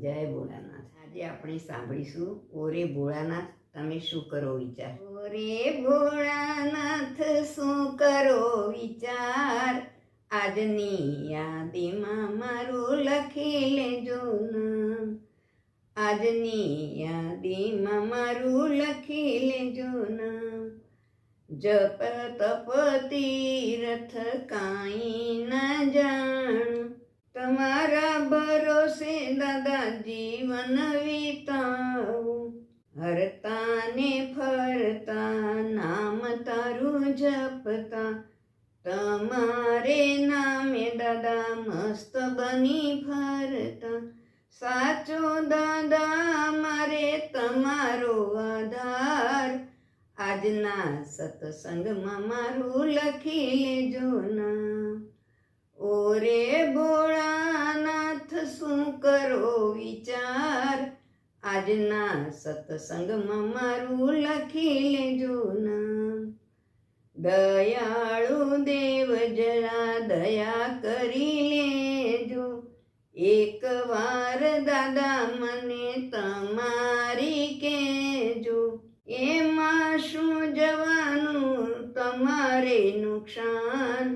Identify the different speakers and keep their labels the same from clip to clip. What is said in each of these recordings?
Speaker 1: જય ભોળાનાથ। આજે આપણે સાંભળીશું ઓરે ભોળાનાથ તમે શું કરો વિચાર। ઓરે ભોળાનાથ શું કરો વિચાર, આજની યાદીમાં મારું લખી લેજો નામ। આજની યાદીમાં મારું લખી લેજો નામ। જપ તપ તીરથ કાંઈ ના જાણ, તમારા ભરોસે દાદા જીવન વિતાવું। હરતા ને ફરતા નામ તારું જપતા, તમારે નામે દાદા મસ્ત બની ફરતા। સાચો દાદા મારે તમારો આધાર, આજના સત્સંગમાં મારું લખી લેજો નામ। ઓરે ભોળાનાથ શું કરો વિચાર, આજના સત્સંગમાં મારું લખી લેજો નામ। દયાળુ દેવ જરા દયા કરી લેજો, એક વાર દાદા મને તમારી કહેજો। એમાં શું જવાનું તમારે નુકસાન,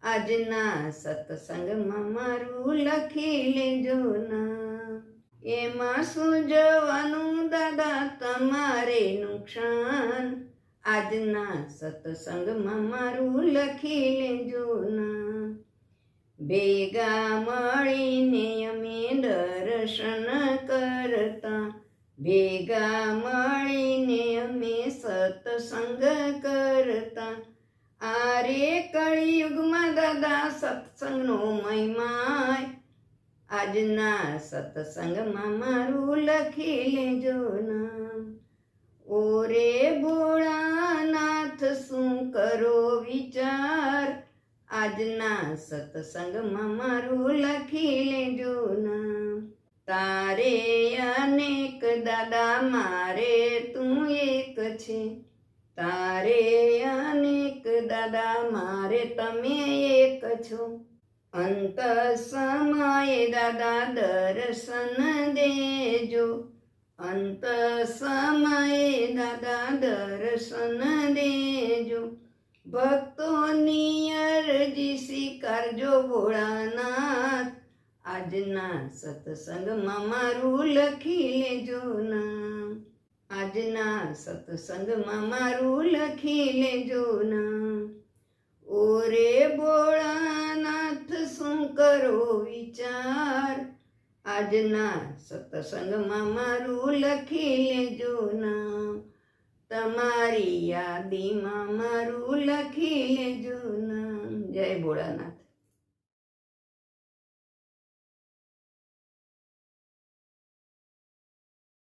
Speaker 1: આજના સત્સંગમાં મારું લખી લેજો નામ। એમાં શું જવાનું દાદા તમારે નુકસાન, આજના સત્સંગમાં મારું લખી લેજો નામ। ભેગા મળીને અમે દર્શન કરતા, ભેગા મળીને અમે સત્સંગ કરતા। આરે કળિયુગમાં દાદા સત્સંગનો મહિમા, આજના સત્સંગમાં મારું લખી લેજો નામ। ઓરે ભોળાનાથ શું કરો વિચાર, આજના સત્સંગમાં મારું લખી લેજો નામ। તારે અનેક દાદા મારે તું એક છે, તારે અનેક દાદા મારે તમે એક છો। અંત સમયે દાદા દર્શન દેજો, અંત સમયે દાદા દર્શન દેજો। ભક્તોની અરજી સ્વીકારજો ભોળાનાથ, આજના સત્સંગમાં મારું લખી લેજો નામ। આજના સત્સંગમાં મારું લખી લેજો નામ। ઓરે ભોળાનાથ શું કરો વિચાર, આજના સત્સંગમાં મારું લખી લેજો નામ। તમારી યાદીમાં મારું લખી લેજો નામ। જય ભોળાનાથ।